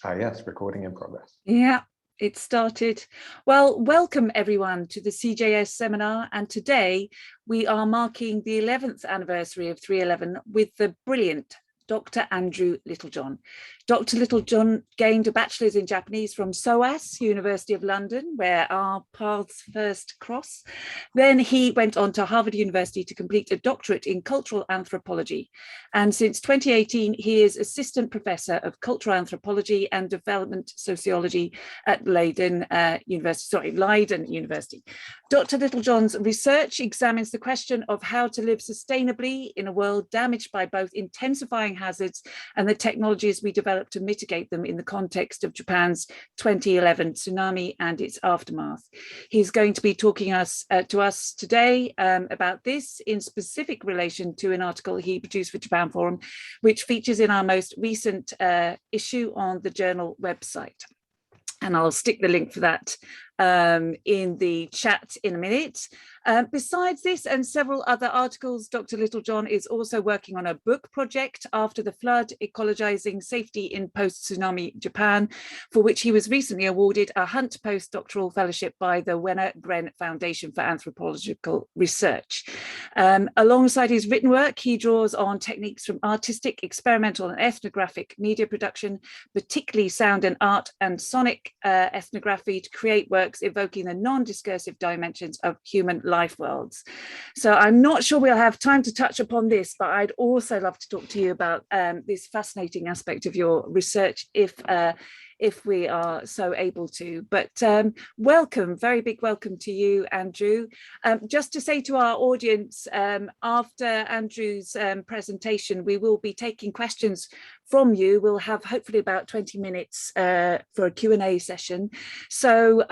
Yes, recording in progress. Yeah, it started. Well, welcome everyone to the CJS seminar. And today we are marking the 11th anniversary of 311 with the brilliant Dr. Andrew Littlejohn. Dr. Littlejohn gained a bachelor's in Japanese from SOAS, University of London, where our paths first cross. Then he went on to Harvard University to complete a doctorate in cultural anthropology. And since 2018, he is assistant professor of cultural anthropology and development sociology at Leiden University. Dr. Littlejohn's research examines the question of how to live sustainably in a world damaged by both intensifying hazards and the technologies we develop to mitigate them in the context of Japan's 2011 tsunami and its aftermath. He's going to be talking to us today about this in specific relation to an article he produced for Japan Forum, which features in our most recent issue on the journal website. And I'll stick the link for that in the chat in a minute. Besides this and several other articles, Dr. Littlejohn is also working on a book project after the flood, ecologizing safety in post-tsunami Japan, for which he was recently awarded a Hunt postdoctoral fellowship by the Wenner Gren Foundation for Anthropological Research. Alongside his written work, he draws on techniques from artistic, experimental and ethnographic media production, particularly sound and art and sonic ethnography, to create works evoking the non-discursive dimensions of human life worlds. So I'm not sure we'll have time to touch upon this, but I'd also love to talk to you about this fascinating aspect of your research if we are so able to. But welcome, very big welcome to you, Andrew. Just to say to our audience, after Andrew's presentation, we will be taking questions from you. We'll have hopefully about 20 minutes for a Q&A session. So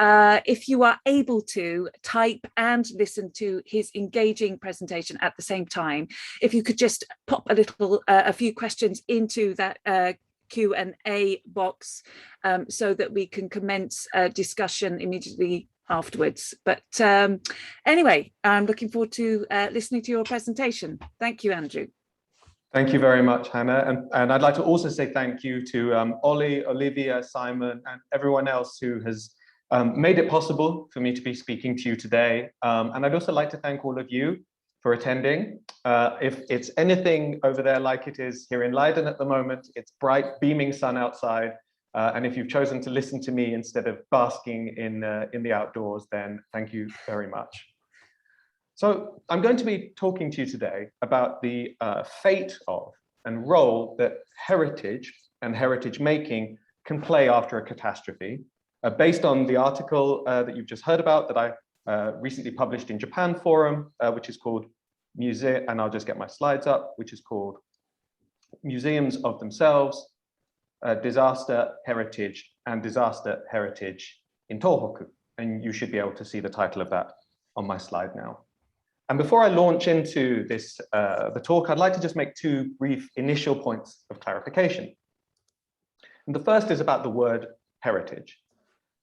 if you are able to type and listen to his engaging presentation at the same time, if you could just pop a few questions into that Q&A box so that we can commence a discussion immediately afterwards. But anyway, I'm looking forward to listening to your presentation. Thank you, Andrew. Thank you very much, Hannah. And I'd like to also say thank you to Ollie, Olivia, Simon, and everyone else who has made it possible for me to be speaking to you today. And I'd also like to thank all of you for attending. If it's anything over there like it is here in Leiden at the moment, it's bright, beaming sun outside. And if you've chosen to listen to me instead of basking in the outdoors, then thank you very much. So I'm going to be talking to you today about the fate of and role that heritage and heritage making can play after a catastrophe, based on the article that you've just heard about that I recently published in Japan Forum, which is called and I'll just get my slides up, which is called Museums of Themselves, Disaster Heritage and Disaster Heritage in Tohoku. And you should be able to see the title of that on my slide now. And before I launch into this, the talk, I'd like to just make two brief initial points of clarification. And the first is about the word heritage.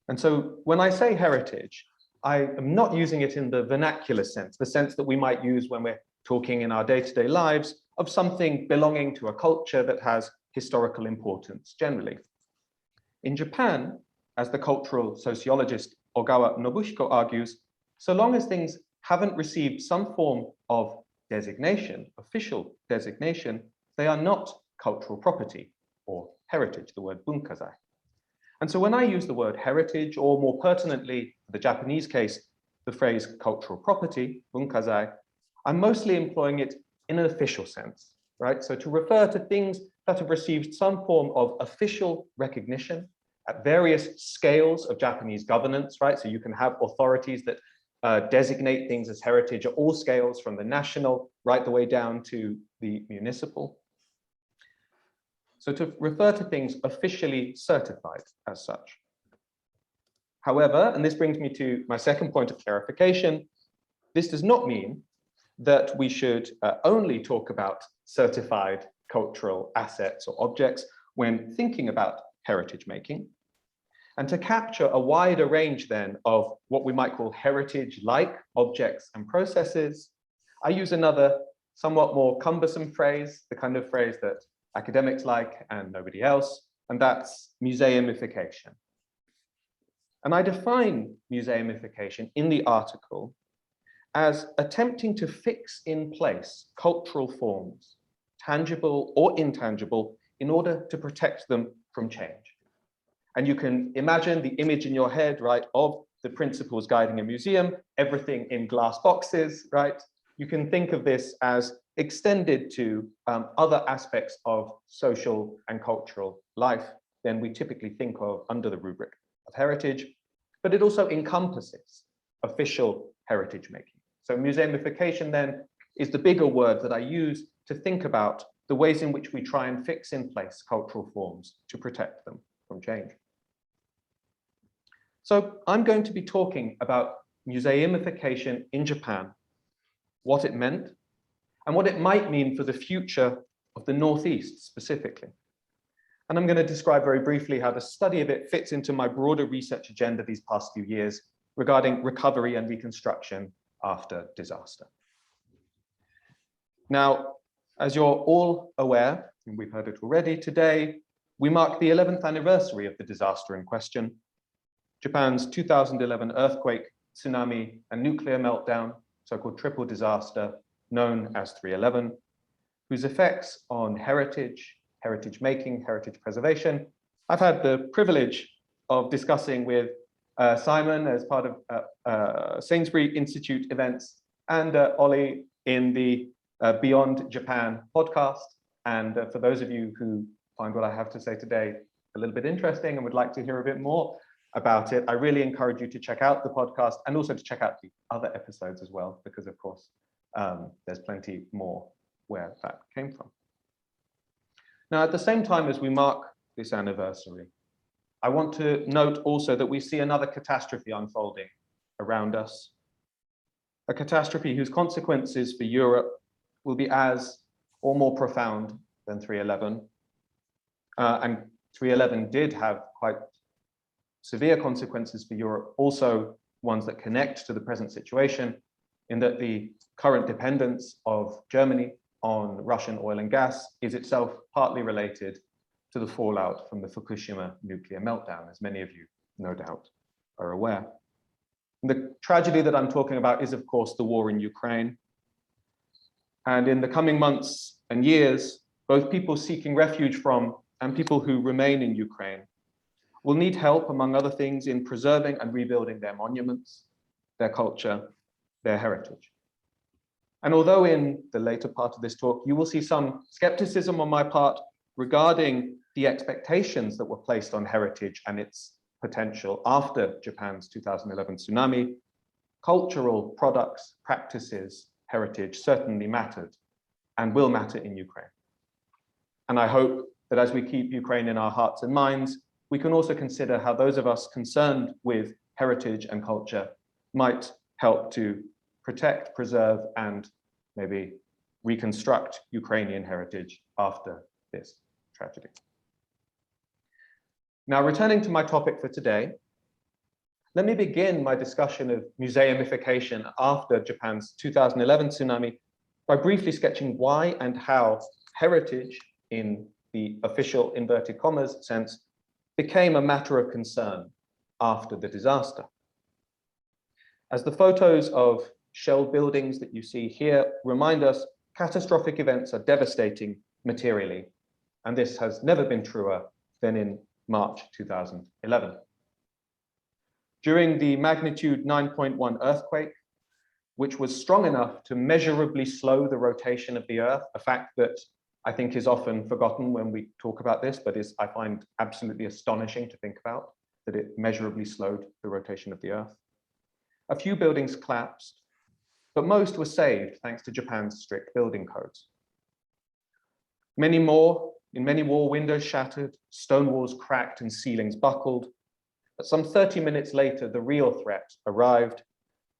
And so when I say heritage, I am not using it in the vernacular sense, the sense that we might use when we're talking in our day-to-day lives of something belonging to a culture that has historical importance generally. In Japan, as the cultural sociologist Ogawa Nobuhiko argues, so long as things haven't received some form of designation, official designation, they are not cultural property or heritage, the word Bunkazaka. And so when I use the word heritage, or more pertinently, the Japanese case, the phrase cultural property, Bunkazaka, I'm mostly employing it in an official sense, right? So to refer to things that have received some form of official recognition at various scales of Japanese governance, right? So you can have authorities that designate things as heritage at all scales, from the national right the way down to the municipal. So to refer to things officially certified as such. However, and this brings me to my second point of clarification, this does not mean that we should only talk about certified cultural assets or objects when thinking about heritage making. And to capture a wider range then of what we might call heritage-like objects and processes, I use another somewhat more cumbersome phrase, the kind of phrase that academics like and nobody else, and that's museumification. And I define museumification in the article as attempting to fix in place cultural forms, tangible or intangible, in order to protect them from change. And you can imagine the image in your head, right, of the principles guiding a museum, everything in glass boxes, right? You can think of this as extended to other aspects of social and cultural life than we typically think of under the rubric of heritage, but it also encompasses official heritage making. So museumification then is the bigger word that I use to think about the ways in which we try and fix in place cultural forms to protect them from change. So I'm going to be talking about museumification in Japan, what it meant, and what it might mean for the future of the Northeast specifically. And I'm going to describe very briefly how the study of it fits into my broader research agenda these past few years regarding recovery and reconstruction after disaster. Now, as you're all aware, and we've heard it already today, we mark the 11th anniversary of the disaster in question, Japan's 2011 earthquake, tsunami, and nuclear meltdown, so-called triple disaster, known as 3/11, whose effects on heritage, heritage making, heritage preservation, I've had the privilege of discussing with Simon as part of Sainsbury Institute events, and Ollie in the Beyond Japan podcast. And for those of you who find what I have to say today a little bit interesting and would like to hear a bit more about it, I really encourage you to check out the podcast and also to check out the other episodes as well, because of course, there's plenty more where that came from. Now, at the same time as we mark this anniversary, I want to note also that we see another catastrophe unfolding around us, a catastrophe whose consequences for Europe will be as or more profound than 3/11. And 3/11 did have quite severe consequences for Europe, also ones that connect to the present situation, in that the current dependence of Germany on Russian oil and gas is itself partly related to the fallout from the Fukushima nuclear meltdown, as many of you no doubt are aware. And the tragedy that I'm talking about is, of course, the war in Ukraine. And in the coming months and years, both people seeking refuge from and people who remain in Ukraine will need help, among other things, in preserving and rebuilding their monuments, their culture, their heritage. And although in the later part of this talk, you will see some skepticism on my part regarding the expectations that were placed on heritage and its potential after Japan's 2011 tsunami, cultural products, practices, heritage certainly mattered and will matter in Ukraine. And I hope that as we keep Ukraine in our hearts and minds, we can also consider how those of us concerned with heritage and culture might help to protect, preserve, and maybe reconstruct Ukrainian heritage after this tragedy. Now, returning to my topic for today, let me begin my discussion of museumification after Japan's 2011 tsunami by briefly sketching why and how heritage, in the official inverted commas sense, became a matter of concern after the disaster. As the photos of shelled buildings that you see here remind us, catastrophic events are devastating materially, and this has never been truer than in March 2011. During the magnitude 9.1 earthquake, which was strong enough to measurably slow the rotation of the Earth, a fact that I think is often forgotten when we talk about this, but is, I find, absolutely astonishing to think about, that it measurably slowed the rotation of the Earth. A few buildings collapsed, but most were saved thanks to Japan's strict building codes. Many more, in many more, windows shattered, stone walls cracked and ceilings buckled. But some 30 minutes later, the real threat arrived,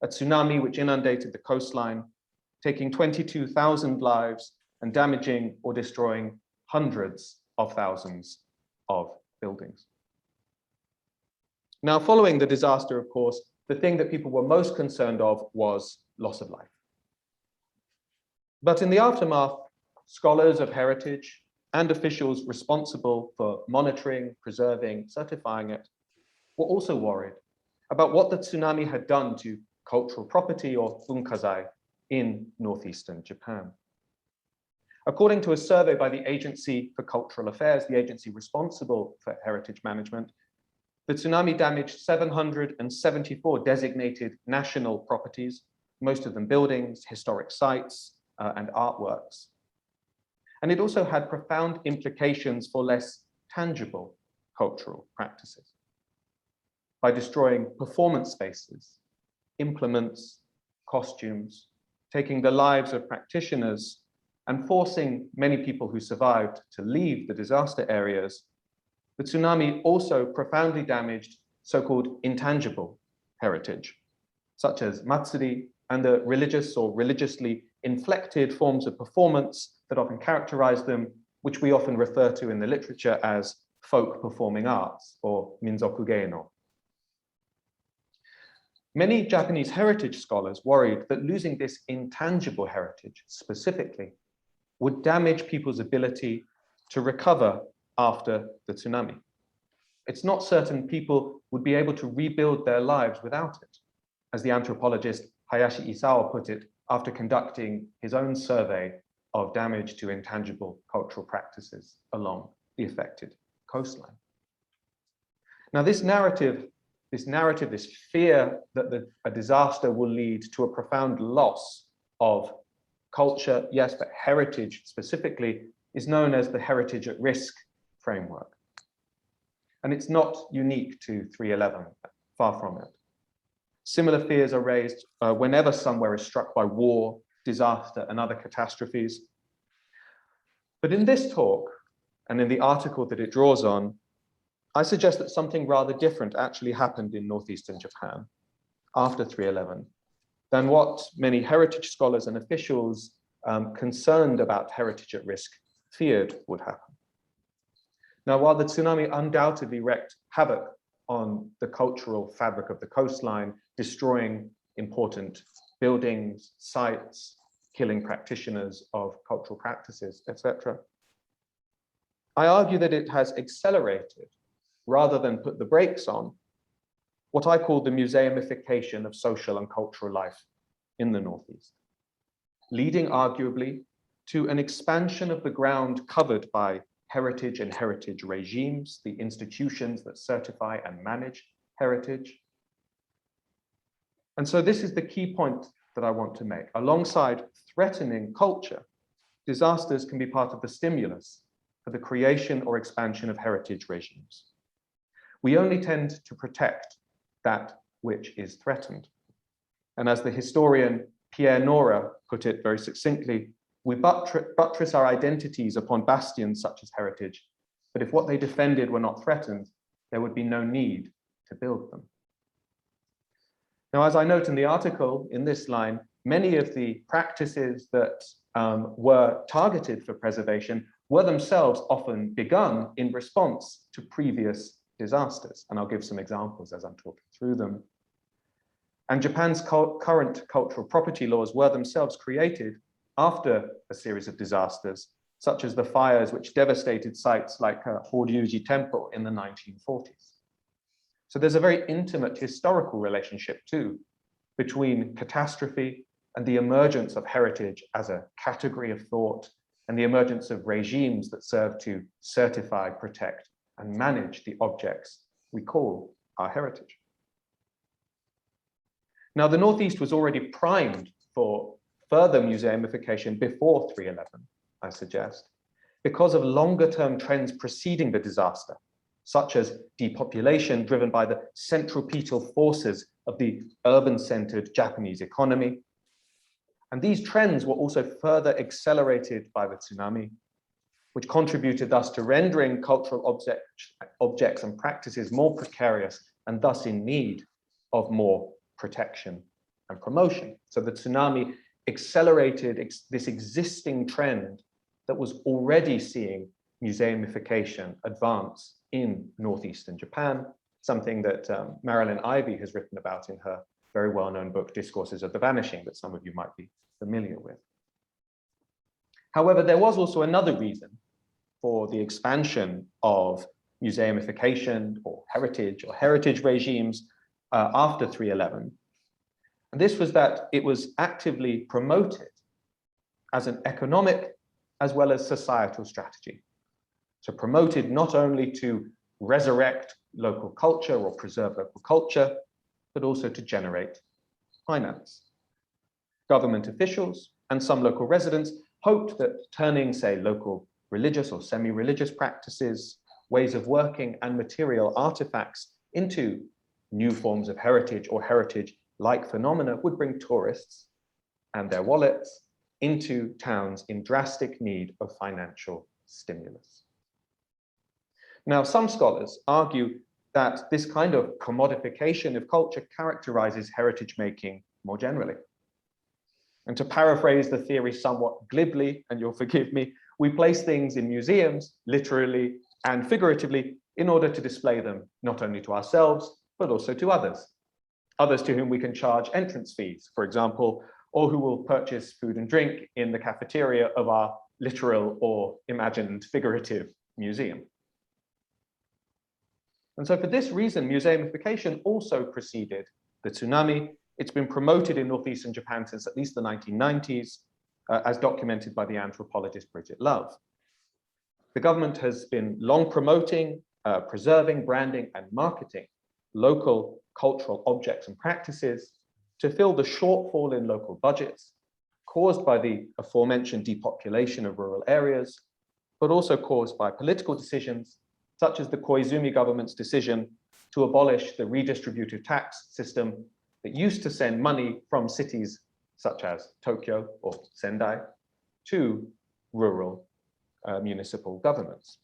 a tsunami which inundated the coastline, taking 22,000 lives and damaging or destroying hundreds of thousands of buildings. Now, following the disaster, of course, the thing that people were most concerned of was loss of life. But in the aftermath, scholars of heritage, and officials responsible for monitoring, preserving, certifying it were also worried about what the tsunami had done to cultural property, or Bunkazai, in northeastern Japan. According to a survey by the Agency for Cultural Affairs, the agency responsible for heritage management, the tsunami damaged 774 designated national properties, most of them buildings, historic sites, and artworks. And it also had profound implications for less tangible cultural practices by destroying performance spaces, implements, costumes, taking the lives of practitioners, and forcing many people who survived to leave the disaster areas. The tsunami also profoundly damaged so-called intangible heritage, such as matsuri and the religious or religiously inflected forms of performance that often characterize them, which we often refer to in the literature as folk performing arts, or minzoku geino. Many Japanese heritage scholars worried that losing this intangible heritage specifically would damage people's ability to recover after the tsunami. It's not certain people would be able to rebuild their lives without it, as the anthropologist Hayashi Isao put it after conducting his own survey of damage to intangible cultural practices along the affected coastline. Now, this fear that a disaster will lead to a profound loss of culture, yes, but heritage specifically, is known as the heritage at risk framework. And it's not unique to 3/11, far from it. Similar fears are raised whenever somewhere is struck by war, disaster, and other catastrophes. But in this talk, and in the article that it draws on, I suggest that something rather different actually happened in northeastern Japan after 3/11 than what many heritage scholars and officials concerned about heritage at risk feared would happen. Now, while the tsunami undoubtedly wreaked havoc on the cultural fabric of the coastline, destroying important buildings, sites, killing practitioners of cultural practices, etc., I argue that it has accelerated, rather than put the brakes on, what I call the museumification of social and cultural life in the Northeast, leading arguably to an expansion of the ground covered by heritage and heritage regimes, the institutions that certify and manage heritage. And so this is the key point that I want to make. Alongside threatening culture, disasters can be part of the stimulus for the creation or expansion of heritage regimes. We only tend to protect that which is threatened. And as the historian Pierre Nora put it very succinctly, we buttress our identities upon bastions such as heritage, but if what they defended were not threatened, there would be no need to build them. Now, as I note in the article in this line, many of the practices that were targeted for preservation were themselves often begun in response to previous disasters. And I'll give some examples as I'm talking through them. And Japan's current cultural property laws were themselves created after a series of disasters, such as the fires which devastated sites like Horyuji Temple in the 1940s. So there's a very intimate historical relationship too between catastrophe and the emergence of heritage as a category of thought and the emergence of regimes that serve to certify, protect, and manage the objects we call our heritage. Now, the Northeast was already primed for further museumification before 3/11, I suggest, because of longer-term trends preceding the disaster, such as depopulation driven by the centripetal forces of the urban-centered Japanese economy. And these trends were also further accelerated by the tsunami, which contributed thus to rendering cultural objects and practices more precarious and thus in need of more protection and promotion. So the tsunami accelerated this existing trend that was already seeing museumification advance in northeastern Japan, something that Marilyn Ivey has written about in her very well-known book, Discourses of the Vanishing, that some of you might be familiar with. However, there was also another reason for the expansion of museumification or heritage regimes after 311. And this was that it was actively promoted as an economic as well as societal strategy. So promoted not only to resurrect local culture or preserve local culture, but also to generate finance. Government officials and some local residents hoped that turning, say, local religious or semi-religious practices, ways of working, and material artifacts into new forms of heritage or heritage-like phenomena would bring tourists and their wallets into towns in drastic need of financial stimulus. Now, some scholars argue that this kind of commodification of culture characterizes heritage making more generally. And to paraphrase the theory somewhat glibly, and you'll forgive me, we place things in museums, literally and figuratively, in order to display them not only to ourselves, but also to others. Others to whom we can charge entrance fees, for example, or who will purchase food and drink in the cafeteria of our literal or imagined figurative museum. And so for this reason, museumification also preceded the tsunami. It's been promoted in northeastern Japan since at least the 1990s, as documented by the anthropologist Bridget Love. The government has been long promoting, preserving, branding, and marketing local cultural objects and practices to fill the shortfall in local budgets caused by the aforementioned depopulation of rural areas, but also caused by political decisions such as the Koizumi government's decision to abolish the redistributive tax system that used to send money from cities such as Tokyo or Sendai to rural municipal governments.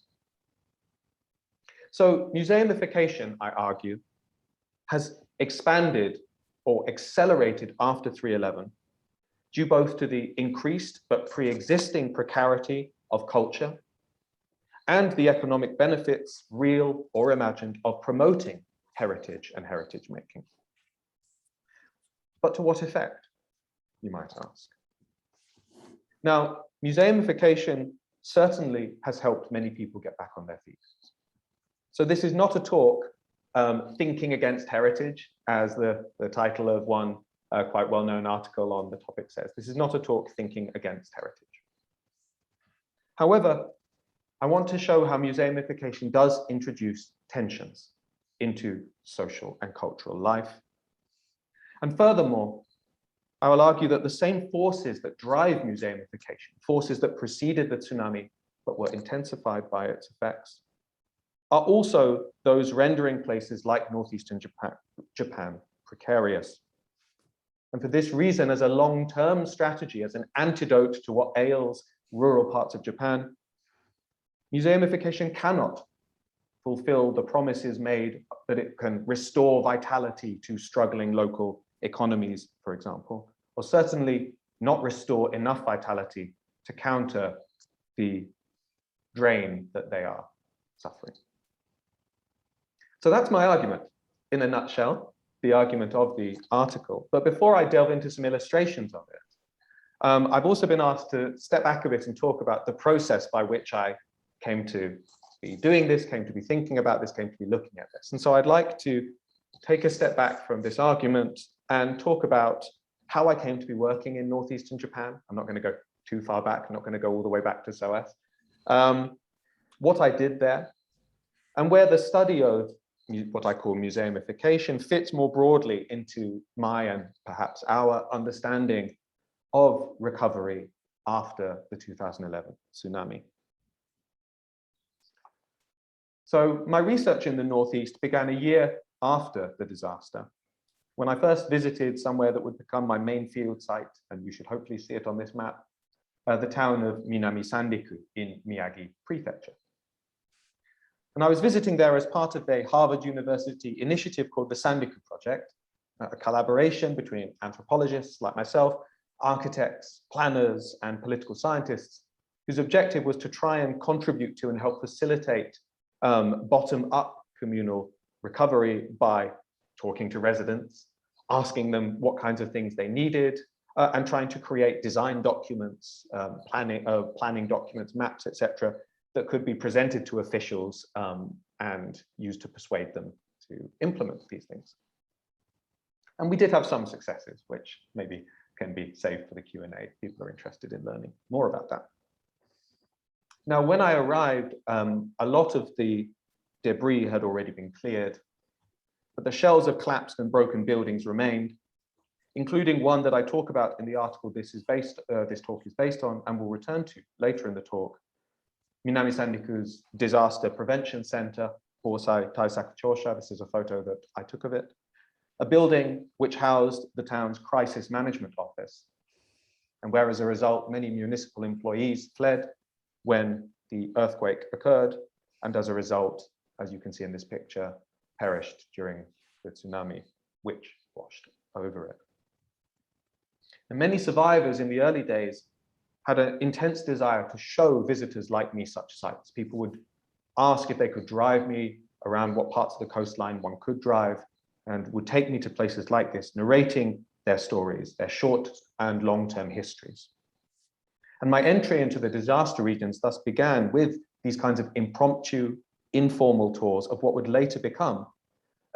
So museumification, I argue, has expanded or accelerated after 311, due both to the increased but pre-existing precarity of culture and the economic benefits, real or imagined, of promoting heritage and heritage making. But to what effect, you might ask? Now, museumification certainly has helped many people get back on their feet. So this is not a talk thinking against heritage, as the title of one quite well-known article on the topic says. This is not a talk thinking against heritage. However, I want to show how museumification does introduce tensions into social and cultural life. And furthermore, I will argue that the same forces that drive museumification, forces that preceded the tsunami but were intensified by its effects, are also those rendering places like northeastern Japan precarious. And for this reason, as a long-term strategy, as an antidote to what ails rural parts of Japan, museumification cannot fulfill the promises made that it can restore vitality to struggling local economies, for example, or certainly not restore enough vitality to counter the drain that they are suffering. So that's my argument in a nutshell, the argument of the article. But before I delve into some illustrations of it, I've also been asked to step back a bit and talk about the process by which I came to be doing this, came to be thinking about this, came to be looking at this. And so I'd like to take a step back from this argument and talk about how I came to be working in northeastern Japan. I'm not going to go too far back. I'm not going to go all the way back to SOAS. What I did there, and where the study of what I call museumification fits more broadly into my and perhaps our understanding of recovery after the 2011 tsunami. So my research in the Northeast began a year after the disaster, when I first visited somewhere that would become my main field site, and you should hopefully see it on this map, the town of Minami Sanriku in Miyagi Prefecture. And I was visiting there as part of a Harvard University initiative called the Sanriku Project, a collaboration between anthropologists like myself, architects, planners, and political scientists, whose objective was to try and contribute to and help facilitate bottom-up communal recovery by talking to residents, asking them what kinds of things they needed, and trying to create design documents, planning documents, maps, etc., that could be presented to officials and used to persuade them to implement these things. And we did have some successes, which maybe can be saved for the Q&A if people are interested in learning more about that. Now, when I arrived, a lot of the debris had already been cleared, but the shells of collapsed and broken buildings remained, including one that I talk about in the article this talk is based on, and will return to later in the talk, Minami Sandiku's Disaster Prevention Center, Bosai Taisaku Chosha. This is a photo that I took of it. A building which housed the town's crisis management office, and where as a result, many municipal employees fled when the earthquake occurred, and as a result, as you can see in this picture, perished during the tsunami, which washed over it. And many survivors in the early days had an intense desire to show visitors like me such sites. People would ask if they could drive me around what parts of the coastline one could drive, and would take me to places like this, narrating their stories, their short and long-term histories. And my entry into the disaster regions thus began with these kinds of impromptu, informal tours of what would later become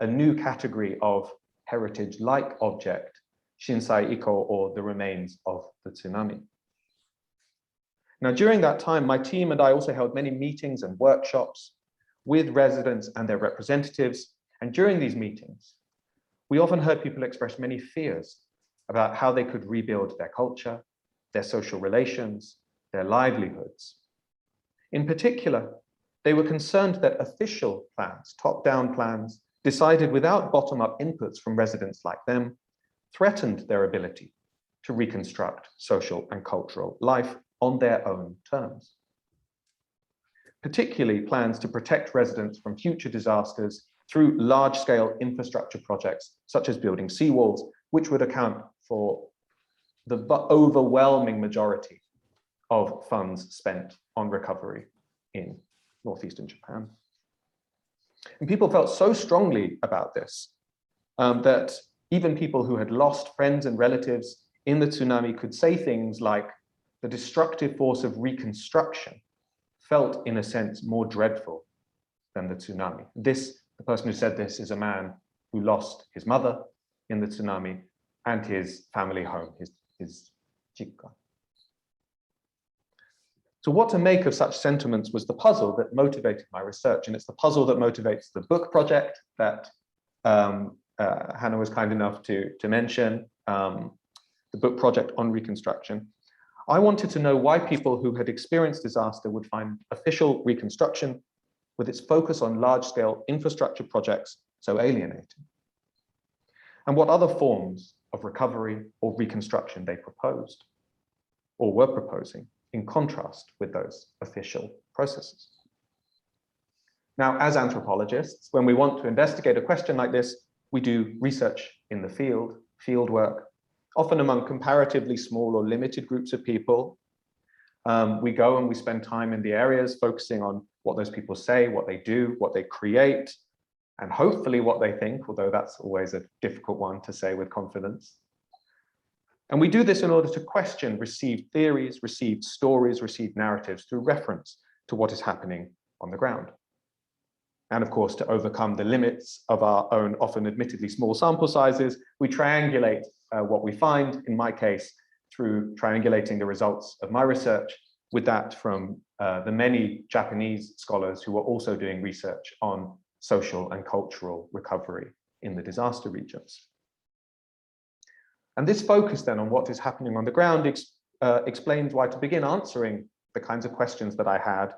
a new category of heritage-like object, shinsai iko, or the remains of the tsunami. Now, during that time, my team and I also held many meetings and workshops with residents and their representatives. And during these meetings, we often heard people express many fears about how they could rebuild their culture, their social relations, their livelihoods. In particular, they were concerned that official plans, top-down plans, decided without bottom-up inputs from residents like them, threatened their ability to reconstruct social and cultural life on their own terms. Particularly plans to protect residents from future disasters through large-scale infrastructure projects, such as building seawalls, which would account for the overwhelming majority of funds spent on recovery in northeastern Japan. And people felt so strongly about this that even people who had lost friends and relatives in the tsunami could say things like, the destructive force of reconstruction felt, in a sense, more dreadful than the tsunami. The person who said this is a man who lost his mother in the tsunami and his family home, his jikka. So what to make of such sentiments was the puzzle that motivated my research, and it's the puzzle that motivates the book project that Hannah was kind enough to mention, the book project on reconstruction. I wanted to know why people who had experienced disaster would find official reconstruction with its focus on large-scale infrastructure projects so alienating, and what other forms of recovery or reconstruction they proposed or were proposing in contrast with those official processes. Now, as anthropologists, when we want to investigate a question like this, we do research in the field work, often among comparatively small or limited groups of people. We go and we spend time in the areas focusing on what those people say, what they do, what they create, and hopefully what they think, although that's always a difficult one to say with confidence. And we do this in order to question received theories, received stories, received narratives through reference to what is happening on the ground. And of course, to overcome the limits of our own often admittedly small sample sizes, we triangulate what we find, in my case, through triangulating the results of my research with that from the many Japanese scholars who are also doing research on social and cultural recovery in the disaster regions. And this focus then on what is happening on the ground explains why, to begin answering the kinds of questions that I had,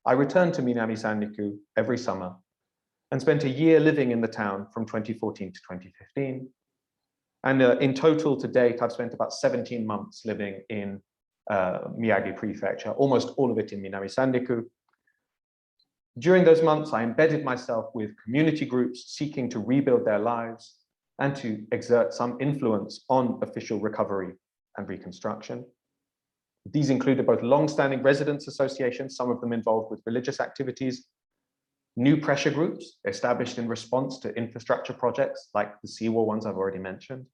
I returned to Minami Sanriku every summer and spent a year living in the town from 2014 to 2015. And in total to date, I've spent about 17 months living in Miyagi Prefecture, almost all of it in Minami Sanriku. During those months, I embedded myself with community groups seeking to rebuild their lives and to exert some influence on official recovery and reconstruction. These included both long-standing residents associations, some of them involved with religious activities, new pressure groups established in response to infrastructure projects like the seawall ones I've already mentioned,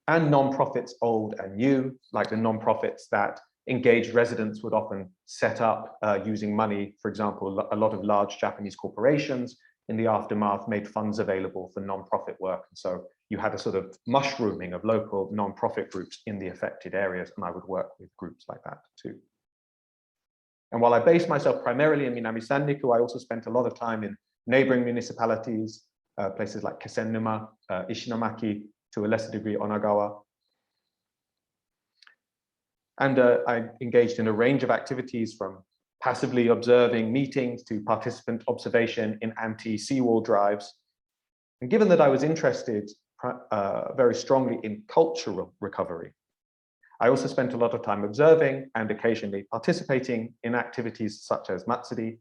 and nonprofits old and new, like the nonprofits that engaged residents would often set up using money. For example, a lot of large Japanese corporations in the aftermath made funds available for non-profit work. And so you had a sort of mushrooming of local non-profit groups in the affected areas, and I would work with groups like that too. And while I based myself primarily in Minami Sanriku, I also spent a lot of time in neighboring municipalities, places like Kesennuma, Ishinomaki, to a lesser degree Onagawa. And I engaged in a range of activities, from passively observing meetings to participant observation in anti-seawall drives. And given that I was interested very strongly in cultural recovery, I also spent a lot of time observing and occasionally participating in activities such as matsuri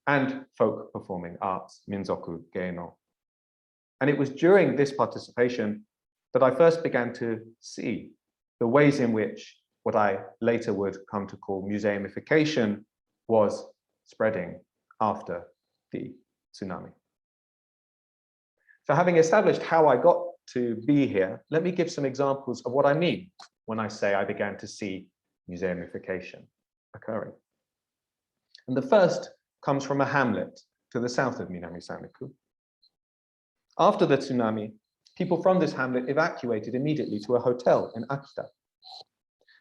and folk performing arts, minzoku geino. And it was during this participation that I first began to see the ways in which what I later would come to call museumification was spreading after the tsunami. So having established how I got to be here, let me give some examples of what I mean when I say I began to see museumification occurring. And the first comes from a hamlet to the south of Minami Sanriku. After the tsunami, people from this hamlet evacuated immediately to a hotel in Akita.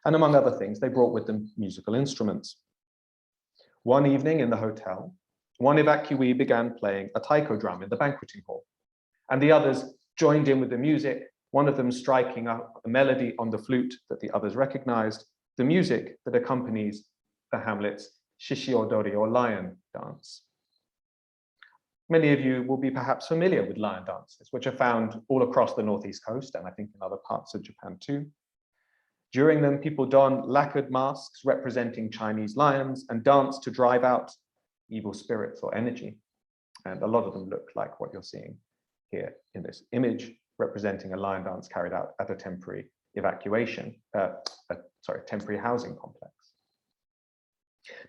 And among other things, they brought with them musical instruments. One evening in the hotel, one evacuee began playing a taiko drum in the banqueting hall, and the others joined in with the music, one of them striking up a melody on the flute that the others recognized, the music that accompanies the hamlet's shishi-odori, or lion dance. Many of you will be perhaps familiar with lion dances, which are found all across the northeast coast, and I think in other parts of Japan too. During them, people don lacquered masks representing Chinese lions and dance to drive out evil spirits or energy. And a lot of them look like what you're seeing here in this image, representing a lion dance carried out at a temporary temporary housing complex.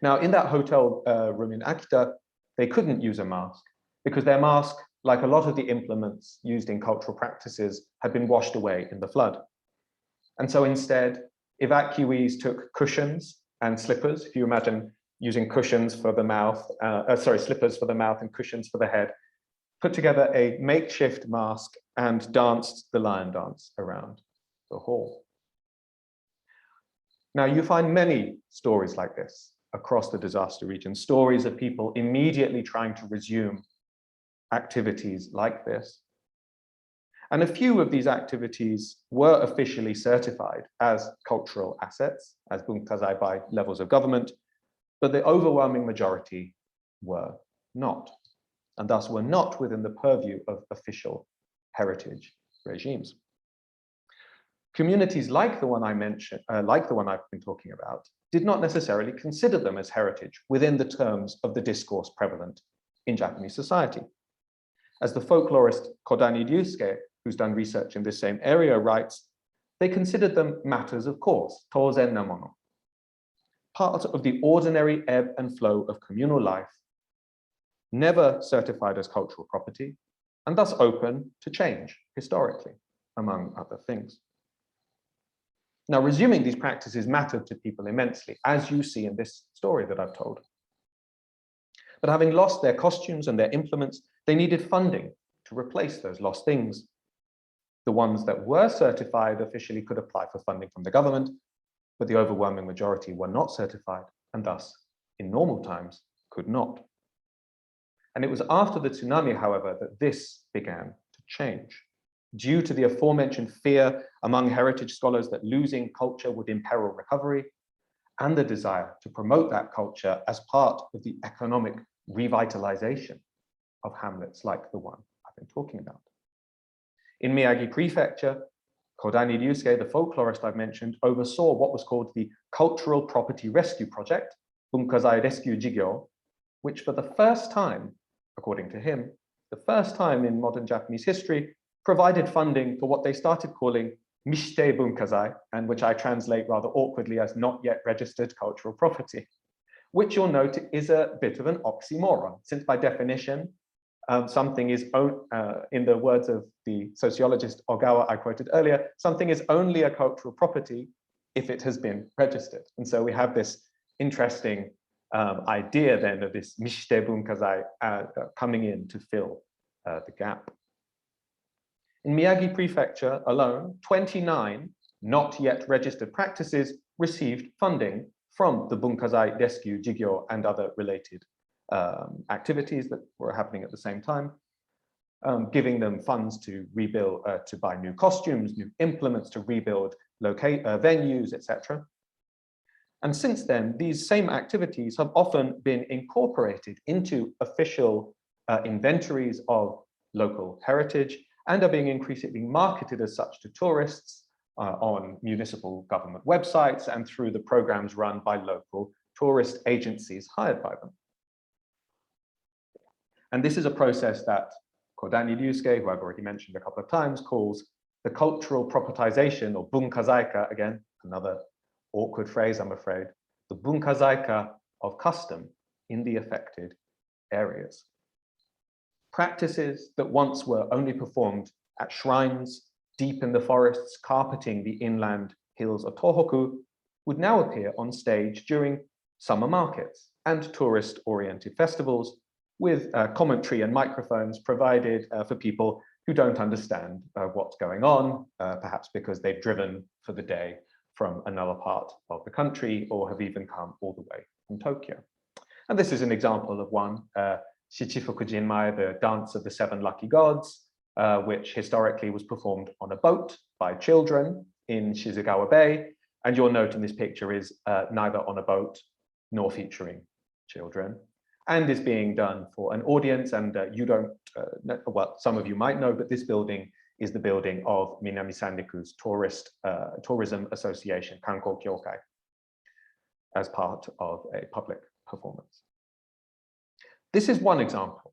Now, in that hotel room in Akita, they couldn't use a mask because their mask, like a lot of the implements used in cultural practices, had been washed away in the flood. And so instead, evacuees took cushions and slippers. If you imagine using cushions for the mouth, slippers for the mouth and cushions for the head, put together a makeshift mask and danced the lion dance around the hall. Now, you find many stories like this across the disaster region, stories of people immediately trying to resume activities like this. And a few of these activities were officially certified as cultural assets, as bunkazai by levels of government, but the overwhelming majority were not, and thus were not within the purview of official heritage regimes. Communities like the one I mentioned, like the one I've been talking about, did not necessarily consider them as heritage within the terms of the discourse prevalent in Japanese society. As the folklorist Kodani Ryusuke, who's done research in this same area, writes, they considered them matters of course, touzen na mono, part of the ordinary ebb and flow of communal life, never certified as cultural property, and thus open to change historically, among other things. Now, resuming these practices mattered to people immensely, as you see in this story that I've told. But having lost their costumes and their implements, they needed funding to replace those lost things. The ones that were certified officially could apply for funding from the government, but the overwhelming majority were not certified, and thus, in normal times, could not. And it was after the tsunami, however, that this began to change. Due to the aforementioned fear among heritage scholars that losing culture would imperil recovery, and the desire to promote that culture as part of the economic revitalization of hamlets like the one I've been talking about. In Miyagi Prefecture, Kodani Ryusuke, the folklorist I've mentioned, oversaw what was called the Cultural Property Rescue Project, Bunkazai Rescue Jigyo, which for the first time, according to him, the first time in modern Japanese history, provided funding for what they started calling Mishite Bunkazai, and which I translate rather awkwardly as not yet registered cultural property, which you'll note is a bit of an oxymoron, since by definition, something is, in the words of the sociologist Ogawa I quoted earlier, something is only a cultural property if it has been registered. And so we have this interesting idea then of this mishite bunkazai coming in to fill the gap. In Miyagi Prefecture alone, 29 not yet registered practices received funding from the Bunkazai Rescue Jigyo and other related activities that were happening at the same time, giving them funds to rebuild, to buy new costumes, new implements, to rebuild venues, etc. And since then, these same activities have often been incorporated into official inventories of local heritage and are being increasingly marketed as such to tourists on municipal government websites and through the programs run by local tourist agencies hired by them. And this is a process that Kodani Ryusuke, who I've already mentioned a couple of times, calls the cultural propertization, or bunkazaika, again, another awkward phrase, I'm afraid, the bunkazaika of custom in the affected areas. Practices that once were only performed at shrines deep in the forests carpeting the inland hills of Tohoku would now appear on stage during summer markets and tourist-oriented festivals with commentary and microphones provided for people who don't understand what's going on, perhaps because they've driven for the day from another part of the country or have even come all the way from Tokyo. And this is an example of one, Shichifuku Jinmai, the Dance of the Seven Lucky Gods, which historically was performed on a boat by children in Shizugawa Bay. And you'll note in this picture is neither on a boat nor featuring children, and is being done for an audience. And you don't, well, some of you might know, but this building is the building of Minami Sandiku's Tourism Association, Kanko Kyokai, as part of a public performance. This is one example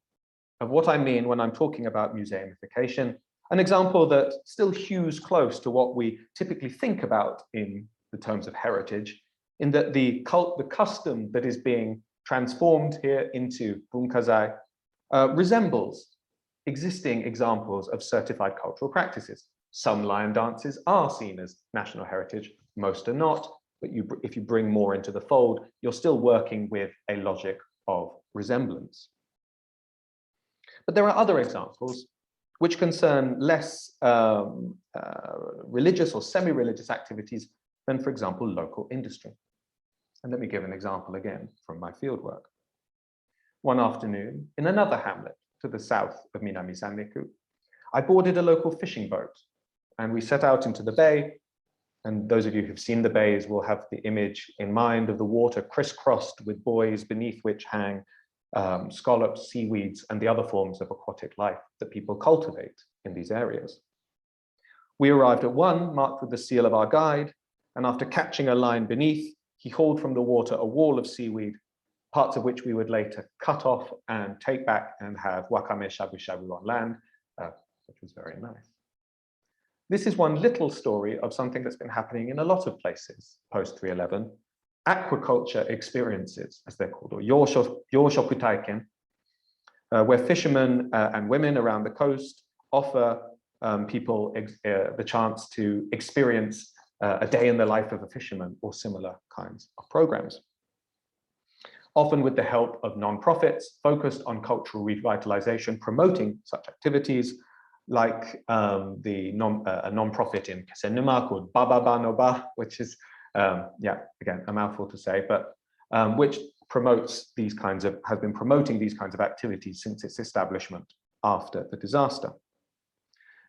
of what I mean when I'm talking about museumification, an example that still hews close to what we typically think about in the terms of heritage, in that the custom that is being transformed here into bunkazai resembles existing examples of certified cultural practices. Some lion dances are seen as national heritage, most are not, but if you bring more into the fold, you're still working with a logic of resemblance. But there are other examples which concern less religious or semi-religious activities than, for example, local industry. And let me give an example again from my fieldwork. One afternoon, in another hamlet to the south of Minami Sanriku, I boarded a local fishing boat and we set out into the bay. And those of you who've seen the bays will have the image in mind of the water crisscrossed with buoys beneath which hang scallops, seaweeds, and the other forms of aquatic life that people cultivate in these areas. We arrived at one marked with the seal of our guide, and after catching a line beneath, he hauled from the water a wall of seaweed, parts of which we would later cut off and take back and have wakame shabu shabu on land, which was very nice. This is one little story of something that's been happening in a lot of places post 311, aquaculture experiences, as they're called, or yoshoku taiken, where fishermen and women around the coast offer people the chance to experience a day in the life of a fisherman or similar kinds of programs. Often with the help of non-profits focused on cultural revitalization, promoting such activities, like a non-profit in Tsunami called Bababa no Ba, which is, yeah, again, a mouthful to say, but which promotes these kinds of, has been promoting these kinds of activities since its establishment after the disaster.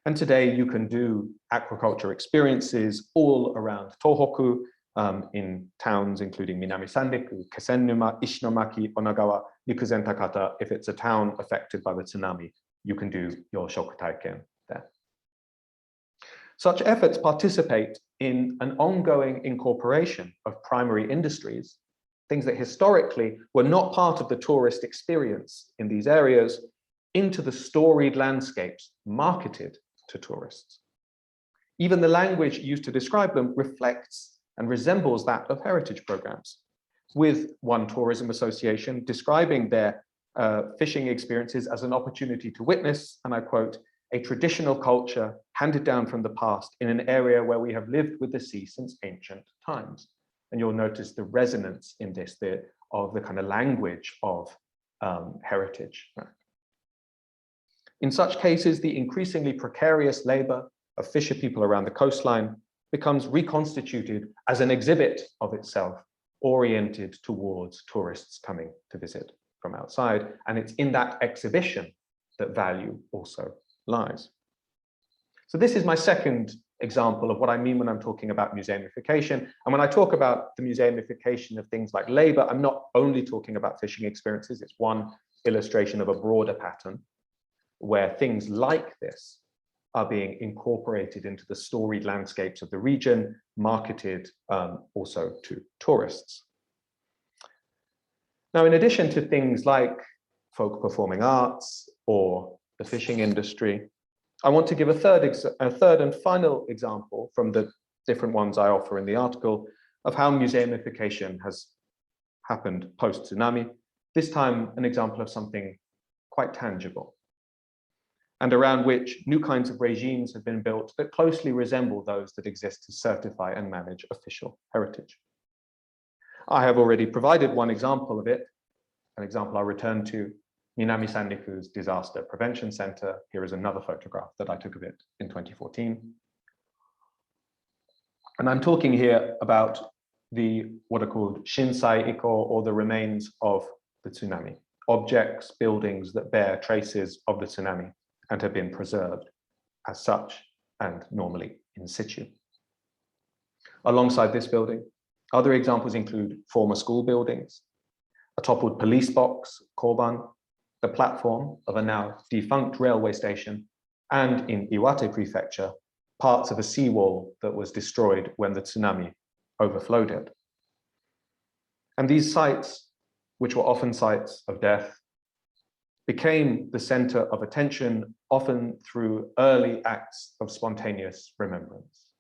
And today you can do aquaculture experiences all around Tohoku, in towns including Minami Sanriku, Kesennuma, Ishinomaki, Onagawa, Rikuzen Takata. If it's a town affected by the tsunami, you can do your shoku taiken there. Such efforts participate in an ongoing incorporation of primary industries, things that historically were not part of the tourist experience in these areas, into the storied landscapes marketed to tourists. Even the language used to describe them reflects and resembles that of heritage programs, with one tourism association describing their fishing experiences as an opportunity to witness, and I quote, a traditional culture handed down from the past in an area where we have lived with the sea since ancient times. And you'll notice the resonance in this, of the kind of language of heritage. In such cases, the increasingly precarious labor of fisher people around the coastline becomes reconstituted as an exhibit of itself, oriented towards tourists coming to visit from outside. And it's in that exhibition that value also lies. So this is my second example of what I mean when I'm talking about museumification. And when I talk about the museumification of things like labor, I'm not only talking about fishing experiences. It's one illustration of a broader pattern where things like this are being incorporated into the storied landscapes of the region, marketed also to tourists. Now, in addition to things like folk performing arts or the fishing industry, I want to give a third and final example from the different ones I offer in the article of how museumification has happened post-tsunami, this time an example of something quite tangible, and around which new kinds of regimes have been built that closely resemble those that exist to certify and manage official heritage. I have already provided one example of it, an example I'll return to, Minami Sandiku's Disaster Prevention Center. Here is another photograph that I took of it in 2014. And I'm talking here about what are called shinsai iko, or the remains of the tsunami, objects, buildings that bear traces of the tsunami and have been preserved as such and normally in situ. Alongside this building, other examples include former school buildings, a toppled police box, Koban, the platform of a now defunct railway station, and in Iwate Prefecture, parts of a seawall that was destroyed when the tsunami overflowed it. And these sites, which were often sites of death, became the center of attention, often through early acts of spontaneous remembrance.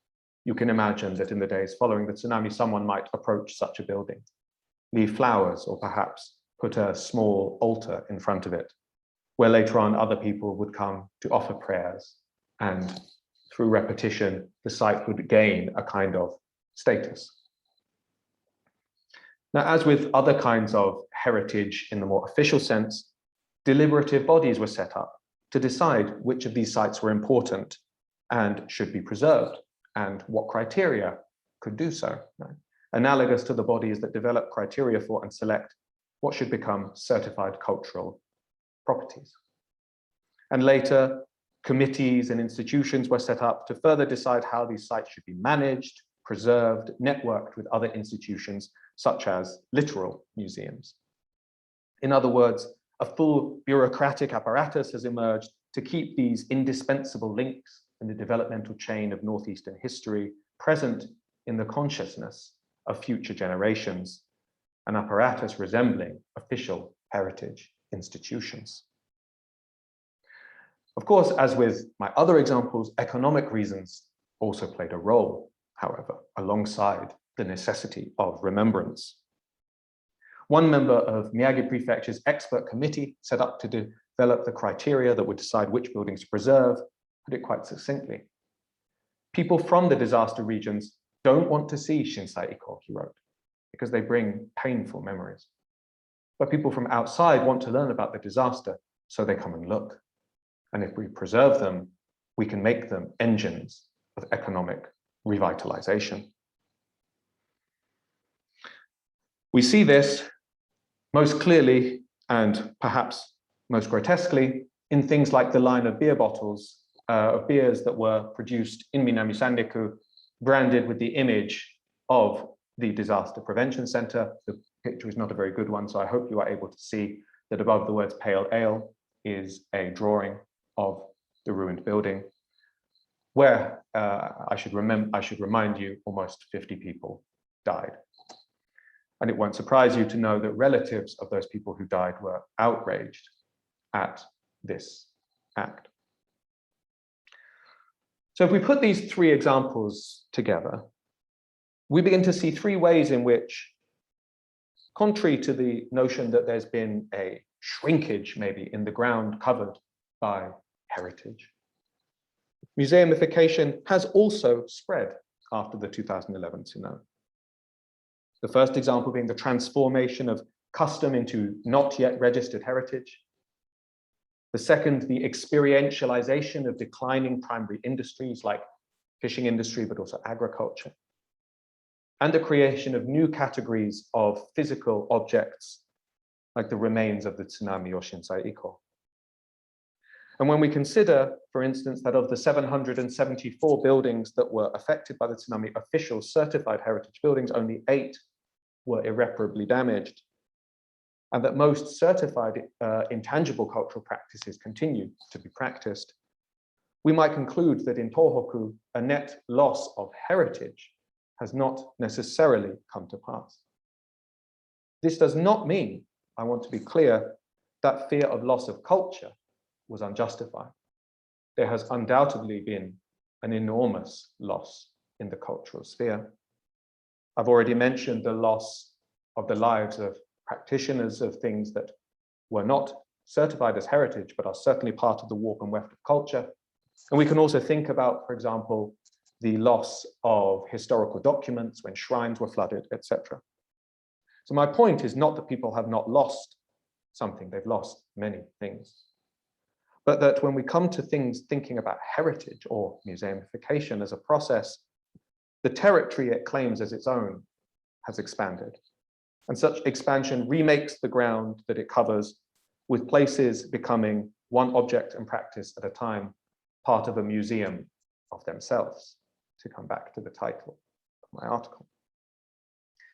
You can imagine that in the days following the tsunami, someone might approach such a building, leave flowers, or perhaps put a small altar in front of it, where later on other people would come to offer prayers, and through repetition, the site would gain a kind of status. Now, as with other kinds of heritage in the more official sense, deliberative bodies were set up to decide which of these sites were important and should be preserved, and what criteria could do so. Analogous to the bodies that develop criteria for and select what should become certified cultural properties. And later, committees and institutions were set up to further decide how these sites should be managed, preserved, networked with other institutions, such as literal museums. In other words, a full bureaucratic apparatus has emerged to keep these indispensable links in the developmental chain of northeastern history present in the consciousness of future generations, an apparatus resembling official heritage institutions. Of course, as with my other examples, economic reasons also played a role, however, alongside the necessity of remembrance. One member of Miyagi Prefecture's expert committee set up to develop the criteria that would decide which buildings to preserve, put it quite succinctly. People from the disaster regions don't want to see Shinsai Iko, he wrote, because they bring painful memories. But people from outside want to learn about the disaster, so they come and look. And if we preserve them, we can make them engines of economic revitalization. We see this most clearly and perhaps most grotesquely in things like the line of beer bottles, of beers that were produced in Minami Sandiku, branded with the image of the Disaster Prevention Center. The picture is not a very good one, so I hope you are able to see that above the words pale ale is a drawing of the ruined building, where I should remind you, almost 50 people died. And it won't surprise you to know that relatives of those people who died were outraged at this act. So if we put these three examples together, we begin to see three ways in which, contrary to the notion that there's been a shrinkage maybe in the ground covered by heritage, Museumification has also spread after the 2011 tsunami. The first example being the transformation of custom into not yet registered heritage. The second, the experientialization of declining primary industries like fishing industry, but also agriculture. And the creation of new categories of physical objects like the remains of the tsunami or shinsai iko. And when we consider, for instance, that of the 774 buildings that were affected by the tsunami, official certified heritage buildings, only 8 were irreparably damaged, and that most certified intangible cultural practices continue to be practiced, we might conclude that in Tohoku, a net loss of heritage has not necessarily come to pass. This does not mean, I want to be clear, that fear of loss of culture was unjustified. There has undoubtedly been an enormous loss in the cultural sphere. I've already mentioned the loss of the lives of practitioners of things that were not certified as heritage, but are certainly part of the warp and weft of culture. And we can also think about, for example, the loss of historical documents when shrines were flooded, etc. So my point is not that people have not lost something, they've lost many things. But that when we come to things thinking about heritage or museumification as a process, the territory it claims as its own has expanded. And such expansion remakes the ground that it covers, with places becoming one object and practice at a time, part of a museum of themselves, to come back to the title of my article.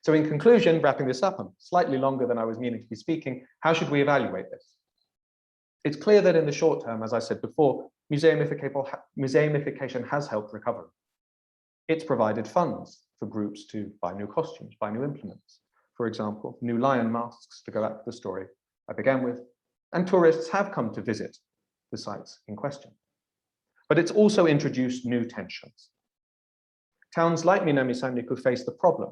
So in conclusion, wrapping this up, I'm slightly longer than I was meaning to be speaking, how should we evaluate this? It's clear that in the short term, as I said before, museumification has helped recovery. It's provided funds for groups to buy new costumes, buy new implements. For example, new lion masks, to go back to the story I began with, and tourists have come to visit the sites in question. But it's also introduced new tensions. Towns like Minami Sanriku face the problem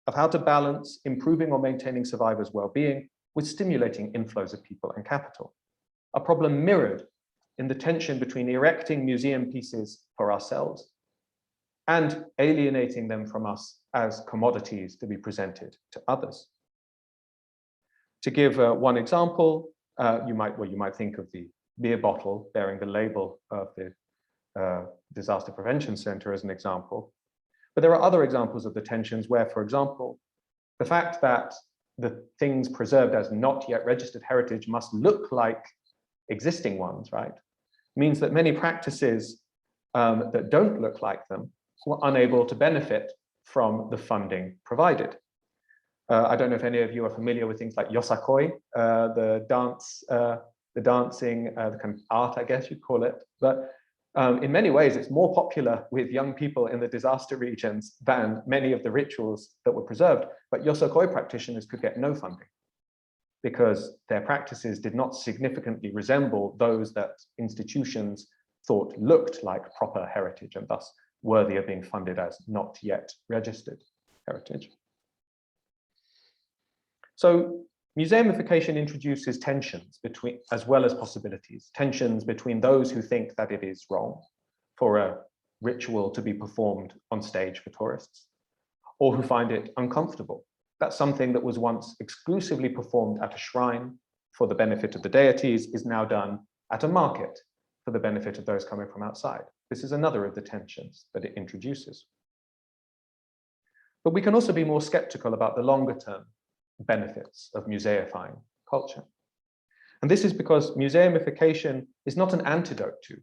of how to balance improving or maintaining survivors' well-being with stimulating inflows of people and capital. A problem mirrored in the tension between erecting museum pieces for ourselves and alienating them from us as commodities to be presented to others. To give one example, you might think of the beer bottle bearing the label of the Disaster Prevention Center as an example. But there are other examples of the tensions where, for example, the fact that the things preserved as not yet registered heritage must look like existing ones, right, means that many practices that don't look like them were unable to benefit from the funding provided. I don't know if any of you are familiar with things like yosakoi, the dancing, the kind of art, I guess you'd call it. But in many ways, it's more popular with young people in the disaster regions than many of the rituals that were preserved. But yosakoi practitioners could get no funding because their practices did not significantly resemble those that institutions thought looked like proper heritage and thus worthy of being funded as not yet registered heritage. So museumification introduces tensions between, as well as possibilities, tensions between those who think that it is wrong for a ritual to be performed on stage for tourists, or who find it uncomfortable that something that was once exclusively performed at a shrine for the benefit of the deities is now done at a market for the benefit of those coming from outside. This is another of the tensions that it introduces. But we can also be more skeptical about the longer term benefits of museifying culture. And this is because museumification is not an antidote to,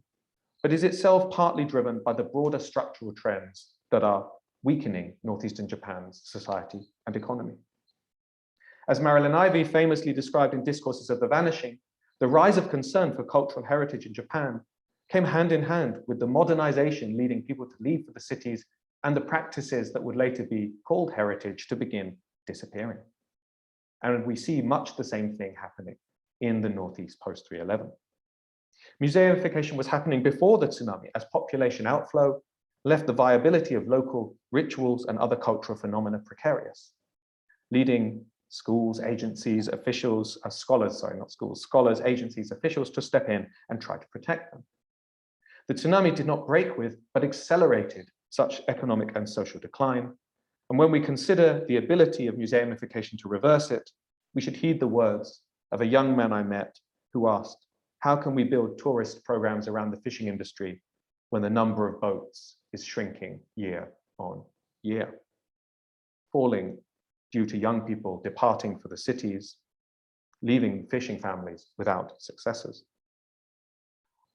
but is itself partly driven by the broader structural trends that are weakening northeastern Japan's society and economy. As Marilyn Ivy famously described in Discourses of the Vanishing, the rise of concern for cultural heritage in Japan came hand in hand with the modernization leading people to leave for the cities and the practices that would later be called heritage to begin disappearing. And we see much the same thing happening in the Northeast post 3/11. Museumification was happening before the tsunami as population outflow left the viability of local rituals and other cultural phenomena precarious, leading schools, agencies, officials, scholars, agencies, officials to step in and try to protect them. The tsunami did not break with, but accelerated such economic and social decline. And when we consider the ability of museumification to reverse it, we should heed the words of a young man I met who asked, how can we build tourist programs around the fishing industry when the number of boats is shrinking year on year, falling due to young people departing for the cities, leaving fishing families without successors.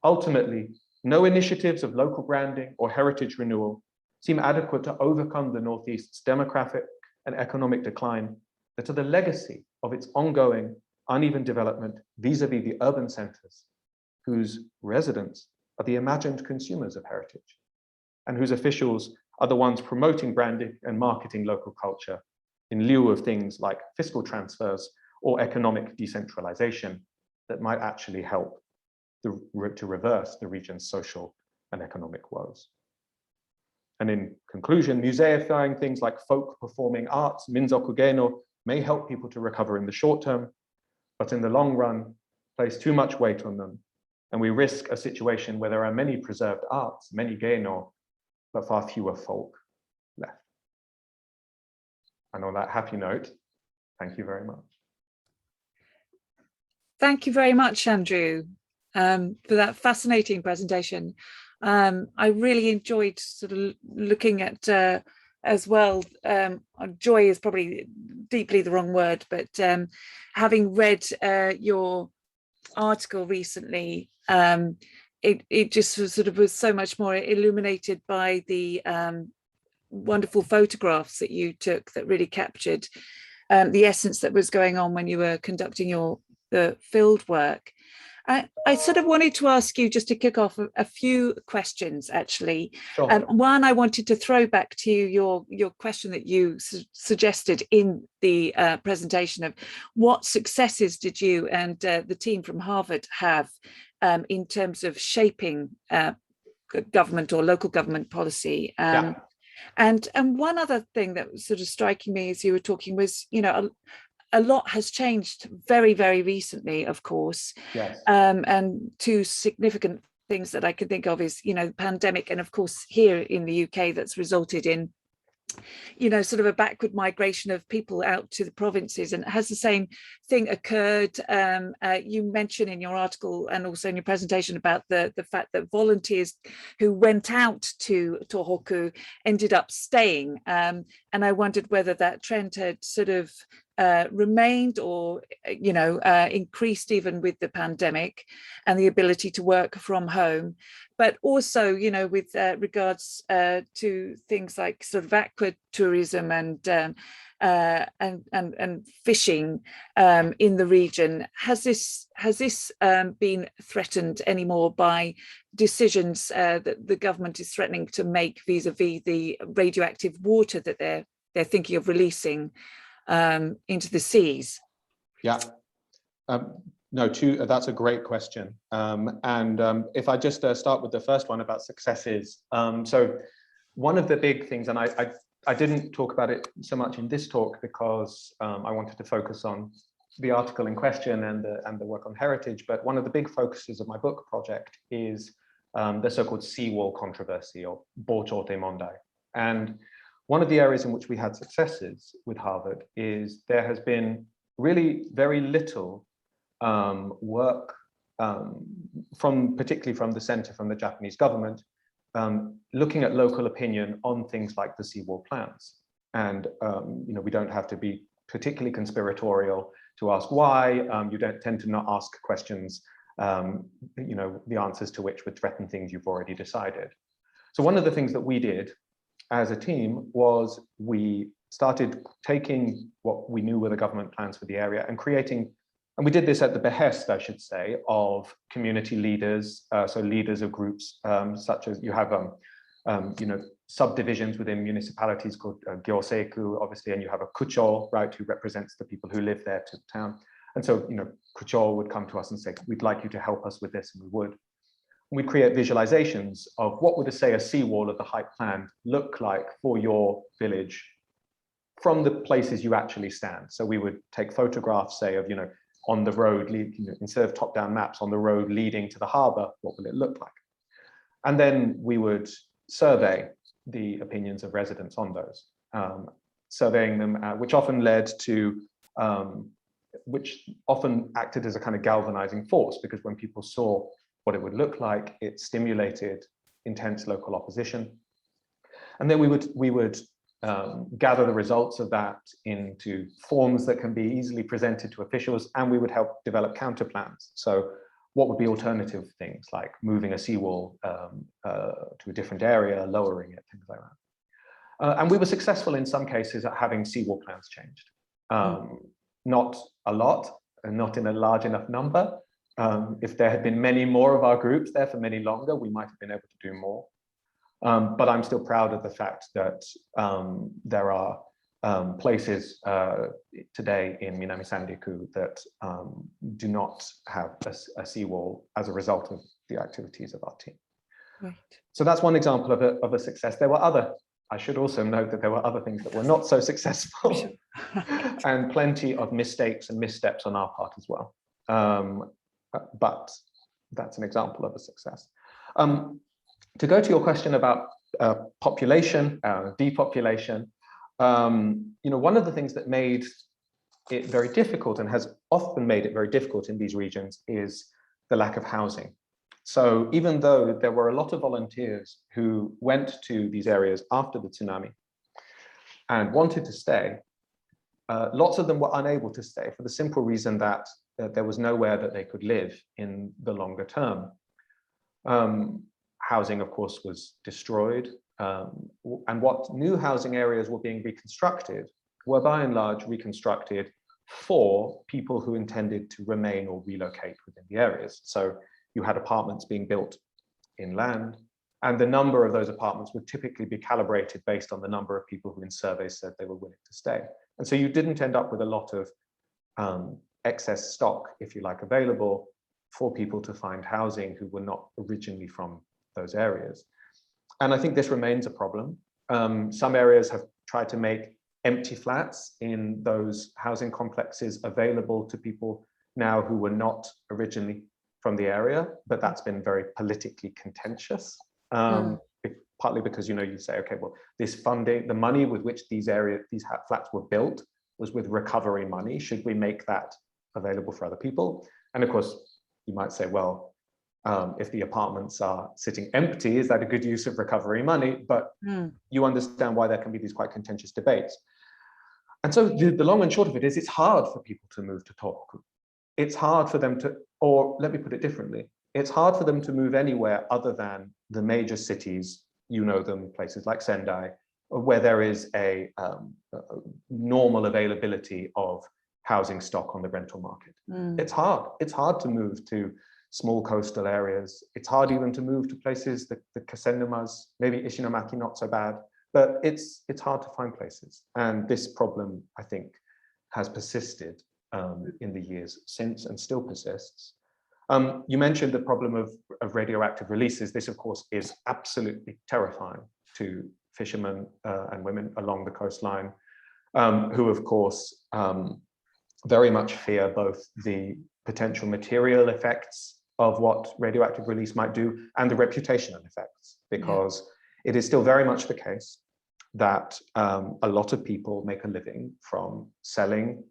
Ultimately, no initiatives of local branding or heritage renewal seem adequate to overcome the Northeast's demographic and economic decline that are the legacy of its ongoing uneven development vis-a-vis the urban centers, whose residents are the imagined consumers of heritage, and whose officials are the ones promoting branding and marketing local culture in lieu of things like fiscal transfers or economic decentralization that might actually help to reverse the region's social and economic woes. And in conclusion, museifying things like folk performing arts, minzokugeno, may help people to recover in the short term, but in the long run, place too much weight on them. And we risk a situation where there are many preserved arts, many geno, but far fewer folk left. And on that happy note, thank you very much. Thank you very much, Andrew, for that fascinating presentation. I really enjoyed sort of looking at as well, joy is probably deeply the wrong word, but having read your article recently, it just sort of was so much more illuminated by the wonderful photographs that you took that really captured the essence that was going on when you were conducting the field work. I sort of wanted to ask you, just to kick off, a few questions, actually. Sure. One, I wanted to throw back to your question that you suggested in the presentation of what successes did you and the team from Harvard have in terms of shaping government or local government policy. And one other thing that was sort of striking me as you were talking was, you know, a lot has changed very, very recently, of course. Yes. And two significant things that I could think of is, you know, the pandemic, and of course here in the UK, that's resulted in, you know, sort of a backward migration of people out to the provinces. And has the same thing occurred? You mentioned in your article and also in your presentation about the fact that volunteers who went out to Tohoku ended up staying. And I wondered whether that trend had sort of remained or, you know, increased even with the pandemic and the ability to work from home. But also, you know, with regards to things like sort of aqua tourism and fishing in the region, has this been threatened anymore by decisions that the government is threatening to make vis-a-vis the radioactive water that they're thinking of releasing into the seas? Yeah. No, that's a great question. If I just start with the first one about successes. So one of the big things, and I didn't talk about it so much in this talk because I wanted to focus on the article in question and the work on heritage, but one of the big focuses of my book project is the so-called seawall controversy, or Bochote Mondai. And one of the areas in which we had successes with Harvard is there has been really very little work particularly from the center, from the Japanese government, looking at local opinion on things like the seawall plans. And you know, we don't have to be particularly conspiratorial to ask why. You don't tend to not ask questions, you know, the answers to which would threaten things you've already decided. So one of the things that we did as a team was we started taking what we knew were the government plans for the area and creating, and we did this at the behest, I should say, of community leaders, so leaders of groups such as you have, you know, subdivisions within municipalities called Gyoseku, obviously, and you have a kucho, right, who represents the people who live there to the town. And so, you know, kucho would come to us and say, we'd like you to help us with this, and we would. We'd create visualizations of what would, say, a seawall of the height plan look like for your village from the places you actually stand. So we would take photographs, say, of, you know, on the road, you know, instead of top-down maps, on the road leading to the harbor, what will it look like? And then we would survey the opinions of residents on those, surveying them, which often led to, which often acted as a kind of galvanizing force, because when people saw what it would look like, it stimulated intense local opposition. And then we would gather the results of that into forms that can be easily presented to officials, and we would help develop counter plans. So what would be alternative things like moving a seawall to a different area, lowering it, things like that. And we were successful in some cases at having seawall plans changed. Not a lot, and not in a large enough number. If there had been many more of our groups there for many longer, we might have been able to do more. But I'm still proud of the fact that there are places today in Minami Sanriku that do not have a seawall as a result of the activities of our team. Right. So that's one example of a success. There were other, I should also note that there were other things that were not so successful and plenty of mistakes and missteps on our part as well. But that's an example of a success. To go to your question about population, depopulation, one of the things that made it very difficult and has often made it very difficult in these regions is the lack of housing. So even though there were a lot of volunteers who went to these areas after the tsunami and wanted to stay, lots of them were unable to stay for the simple reason that there was nowhere that they could live in the longer term. Housing, of course, was destroyed. And what new housing areas were being reconstructed were by and large reconstructed for people who intended to remain or relocate within the areas. So you had apartments being built inland, and the number of those apartments would typically be calibrated based on the number of people who in surveys said they were willing to stay. And so you didn't end up with a lot of excess stock, if you like, available for people to find housing who were not originally from those areas. And I think this remains a problem. Some areas have tried to make empty flats in those housing complexes available to people now who were not originally from the area, but that's been very politically contentious. Partly because you say, okay, well, this funding, the money with which these flats were built was with recovery money. Should we make that available for other people? And of course, you might say, well, if the apartments are sitting empty, is that a good use of recovery money? But you understand why there can be these quite contentious debates. And so the long and short of it is, it's hard for people to move to Tohoku. It's hard for them to, or let me put it differently, it's hard for them to move anywhere other than the major cities, them, places like Sendai, where there is a normal availability of housing stock on the rental market. It's hard to move to small coastal areas. It's hard even to move to places, the Kasenumas, maybe Ishinomaki not so bad, but it's hard to find places. And this problem, I think, has persisted in the years since and still persists. You mentioned the problem of radioactive releases. This, of course, is absolutely terrifying to fishermen and women along the coastline, who, of course, very much fear both the potential material effects of what radioactive release might do and the reputational effects, because it is still very much the case that a lot of people make a living from selling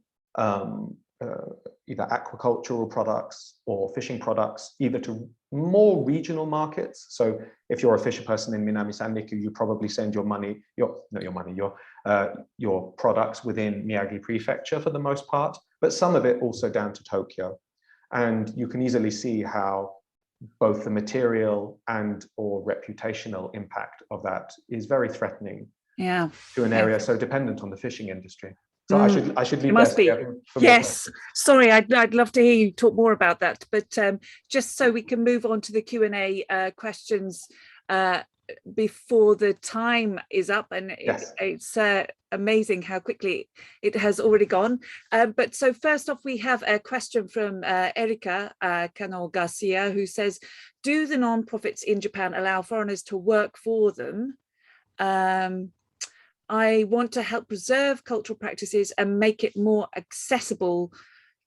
either aquacultural products or fishing products, either to more regional markets. So if you're a fisher person in Minami Sanriku, you probably send your products within Miyagi Prefecture for the most part, but some of it also down to Tokyo. And you can easily see how both the material and or reputational impact of that is very threatening to an area so dependent on the fishing industry. So I should leave. It must be. Yes. Sorry, I'd love to hear you talk more about that. But just so we can move on to the Q&A questions before the time is up, and it's amazing how quickly it has already gone. But so first off, we have a question from Erika Cano Garcia, who says, do the non-profits in Japan allow foreigners to work for them? I want to help preserve cultural practices and make it more accessible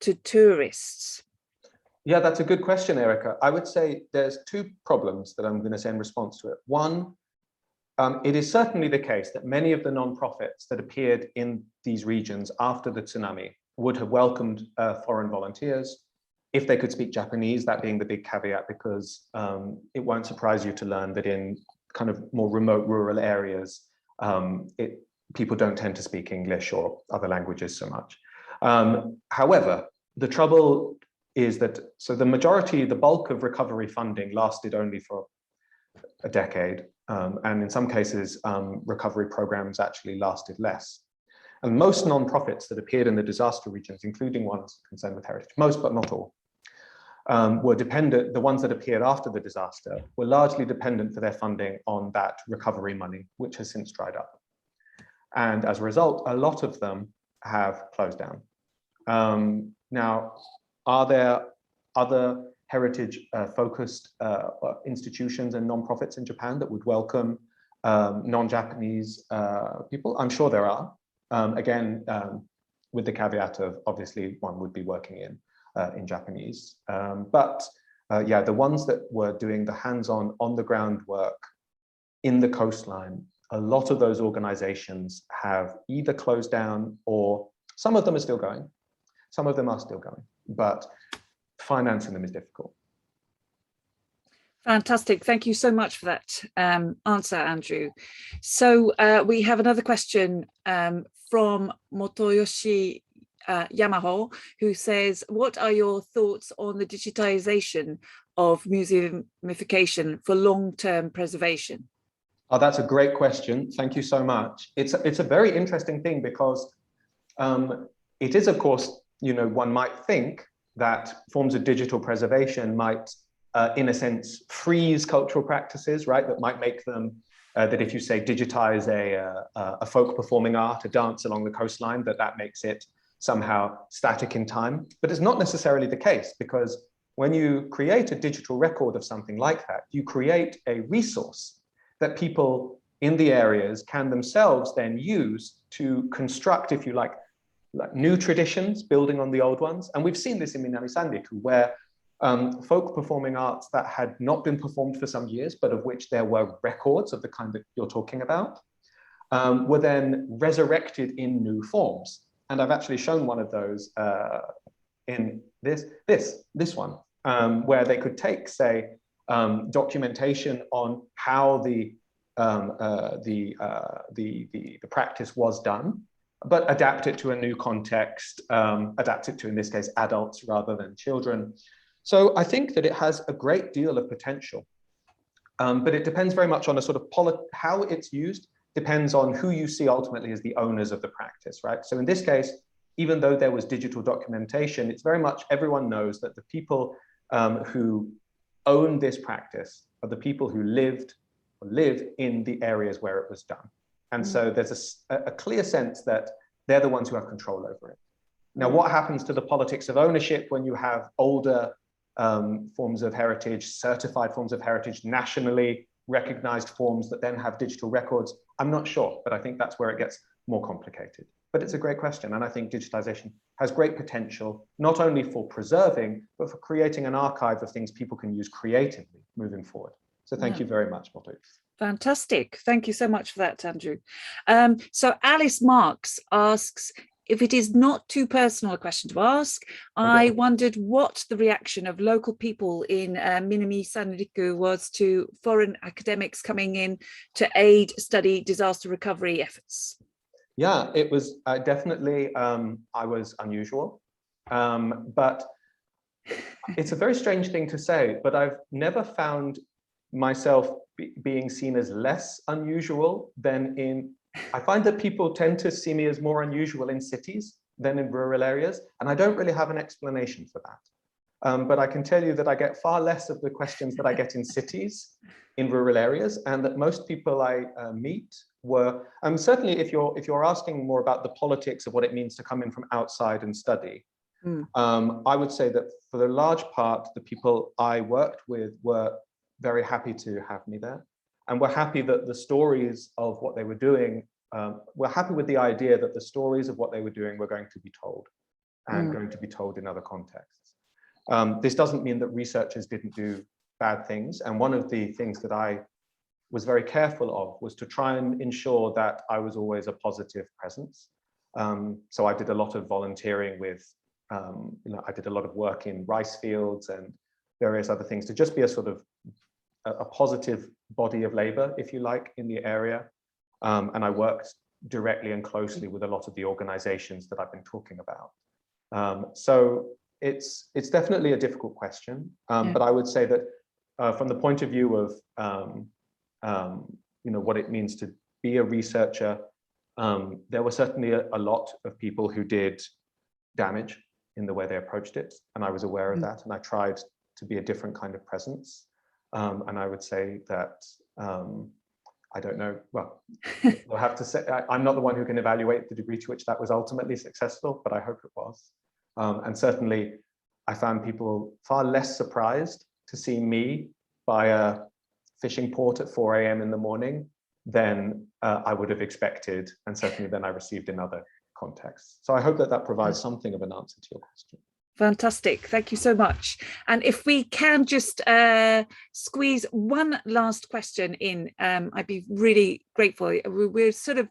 to tourists. Yeah, that's a good question, Erica. I would say there's two problems that I'm going to say in response to it. One, it is certainly the case that many of the nonprofits that appeared in these regions after the tsunami would have welcomed foreign volunteers if they could speak Japanese, that being the big caveat, because it won't surprise you to learn that in kind of more remote rural areas, people don't tend to speak English or other languages so much. However, the trouble is that, so the bulk of recovery funding lasted only for a decade. And in some cases, recovery programs actually lasted less. And most nonprofits that appeared in the disaster regions, including ones concerned with heritage, most but not all, were dependent, the ones that appeared after the disaster were largely dependent for their funding on that recovery money, which has since dried up. And as a result, a lot of them have closed down. Now, are there other heritage focused institutions and nonprofits in Japan that would welcome non-Japanese people? I'm sure there are. Again, with the caveat of obviously one would be working in Japanese. Yeah, the ones that were doing the hands-on, on-the-ground work in the coastline, a lot of those organizations have either closed down or some of them are still going. Some of them are still going, but financing them is difficult. Fantastic. Thank you so much for that answer, Andrew. So we have another question from Motoyoshi Yamaho, who says, what are your thoughts on the digitization of museumification for long-term preservation? Oh, that's a great question. Thank you so much. It's a very interesting thing because it is, of course, you know, one might think that forms of digital preservation might, in a sense, freeze cultural practices, right? That might make them, that if you say digitize a folk performing art, a dance along the coastline, that makes it somehow static in time. But it's not necessarily the case, because when you create a digital record of something like that, you create a resource that people in the areas can themselves then use to construct, if you like new traditions, building on the old ones. And we've seen this in Minami Sanriku, where folk performing arts that had not been performed for some years, but of which there were records of the kind that you're talking about, were then resurrected in new forms. And I've actually shown one of those in this one, where they could take, say, documentation on how the practice was done, but adapt it to a new context, adapt it to, in this case, adults rather than children. So I think that it has a great deal of potential, but it depends very much on a sort of how it's used depends on who you see ultimately as the owners of the practice, right? So in this case, even though there was digital documentation, it's very much everyone knows that the people who own this practice are the people who live in the areas where it was done. And so there's a clear sense that they're the ones who have control over it. Now, what happens to the politics of ownership when you have older forms of heritage, certified forms of heritage, nationally recognized forms that then have digital records? I'm not sure, but I think that's where it gets more complicated. But it's a great question. And I think digitization has great potential, not only for preserving, but for creating an archive of things people can use creatively moving forward. So thank you very much, Moto. Fantastic. Thank you so much for that, Andrew. So Alice Marks asks, if it is not too personal a question to ask, I wondered what the reaction of local people in Minami Sanriku was to foreign academics coming in to aid study disaster recovery efforts. Yeah, it was definitely, I was unusual, but it's a very strange thing to say, but I've never found myself being seen as less unusual than in, I find that people tend to see me as more unusual in cities than in rural areas, and I don't really have an explanation for that. But I can tell you that I get far less of the questions that I get in cities, in rural areas, and that most people I meet were, certainly if you're asking more about the politics of what it means to come in from outside and study, I would say that for the large part, the people I worked with were very happy to have me there. And we're happy that the stories of what they were doing, we're happy with the idea that the stories of what they were doing were going to be told and going to be told in other contexts. This doesn't mean that researchers didn't do bad things. And one of the things that I was very careful of was to try and ensure that I was always a positive presence. So I did a lot of volunteering with, I did a lot of work in rice fields and various other things to just be a sort of a positive body of labor, if you like, in the area. And I worked directly and closely with a lot of the organizations that I've been talking about. So it's definitely a difficult question, but I would say that from the point of view of what it means to be a researcher, there were certainly a lot of people who did damage in the way they approached it, and I was aware of that, and I tried to be a different kind of presence. And I would say that I don't know, well, I'll have to say, I'm not the one who can evaluate the degree to which that was ultimately successful, but I hope it was. And certainly I found people far less surprised to see me by a fishing port at 4 a.m. in the morning than I would have expected, and certainly than I received in other contexts. So I hope that that provides something of an answer to your question. Fantastic, thank you so much. And if we can just squeeze one last question in, I'd be really grateful. We're sort of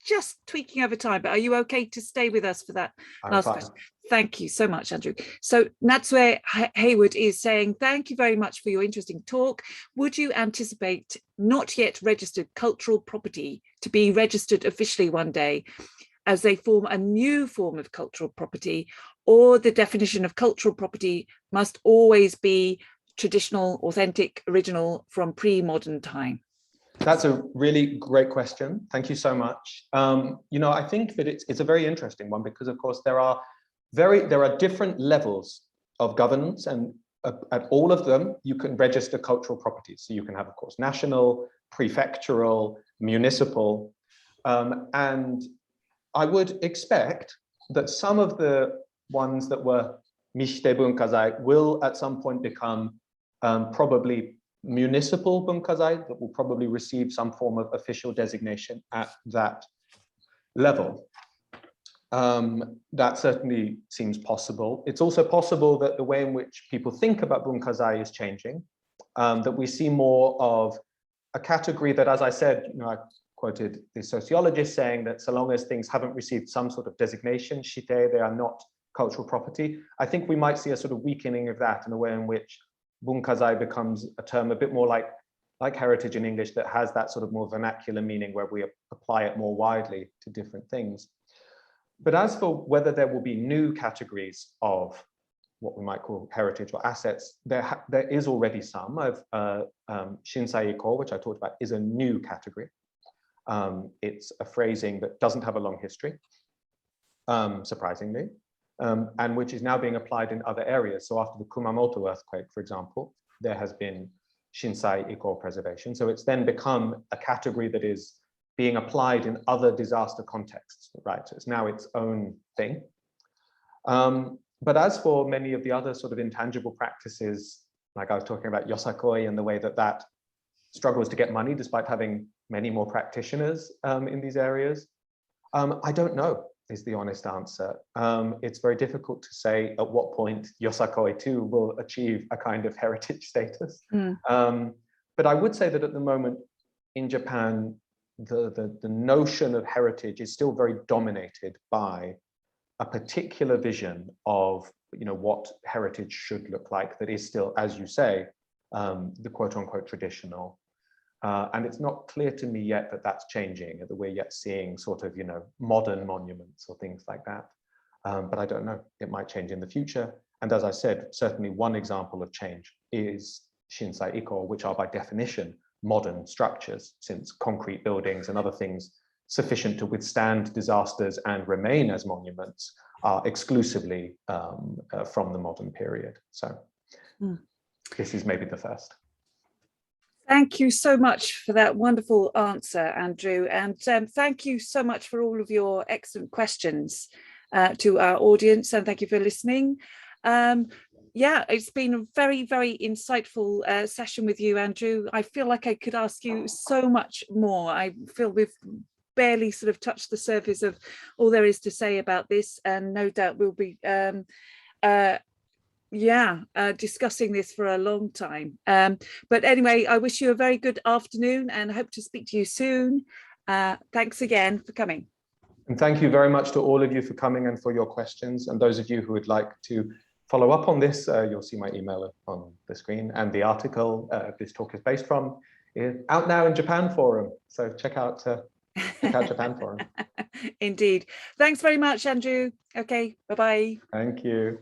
just tweaking over time, but are you okay to stay with us for that last question? Thank you so much, Andrew. So Natsue Hayward is saying, thank you very much for your interesting talk. Would you anticipate not yet registered cultural property to be registered officially one day, as they form a new form of cultural property, or the definition of cultural property must always be traditional, authentic, original from pre-modern time? That's a really great question. Thank you so much. I think that it's a very interesting one, because of course there are different levels of governance, and at all of them you can register cultural properties. So you can have, of course, national, prefectural, municipal, and I would expect that some of the ones that were Mishite Bunkazai will at some point become probably municipal Bunkazai, that will probably receive some form of official designation at that level. That certainly seems possible. It's also possible that the way in which people think about Bunkazai is changing, that we see more of a category that, as I said, I quoted the sociologist saying that so long as things haven't received some sort of designation, shite, they are not cultural property. I think we might see a sort of weakening of that in a way in which Bunkazai becomes a term a bit more like heritage in English, that has that sort of more vernacular meaning where we apply it more widely to different things. But as for whether there will be new categories of what we might call heritage or assets, there is already some. Shinsai Iko, which I talked about, is a new category. It's a phrasing that doesn't have a long history, surprisingly, and which is now being applied in other areas. So after the Kumamoto earthquake, for example, there has been Shinsai Iko preservation. So it's then become a category that is being applied in other disaster contexts, right? So it's now its own thing. But as for many of the other sort of intangible practices, like I was talking about Yosakoi and the way that that struggles to get money despite having many more practitioners in these areas, I don't know, is the honest answer. It's very difficult to say at what point Yosakoi too will achieve a kind of heritage status. But I would say that at the moment in Japan, the notion of heritage is still very dominated by a particular vision of what heritage should look like, that is still, as you say, the quote-unquote traditional. And it's not clear to me yet that that's changing, that we're yet seeing sort of modern monuments or things like that. But I don't know, it might change in the future. And as I said, certainly one example of change is Shinsai Iko, which are by definition modern structures, since concrete buildings and other things sufficient to withstand disasters and remain as monuments are exclusively from the modern period. So this is maybe the first. Thank you so much for that wonderful answer, Andrew. And thank you so much for all of your excellent questions to our audience. And thank you for listening. Yeah, it's been a very, very insightful session with you, Andrew. I feel like I could ask you so much more. I feel we've barely sort of touched the surface of all there is to say about this, and no doubt we'll be discussing this for a long time. But anyway, I wish you a very good afternoon and hope to speak to you soon. Thanks again for coming. And thank you very much to all of you for coming and for your questions. And those of you who would like to follow up on this, you'll see my email on the screen, and the article this talk is based from is out now in Japan Forum. So check out Japan Forum. Indeed. Thanks very much, Andrew. Okay, bye-bye. Thank you.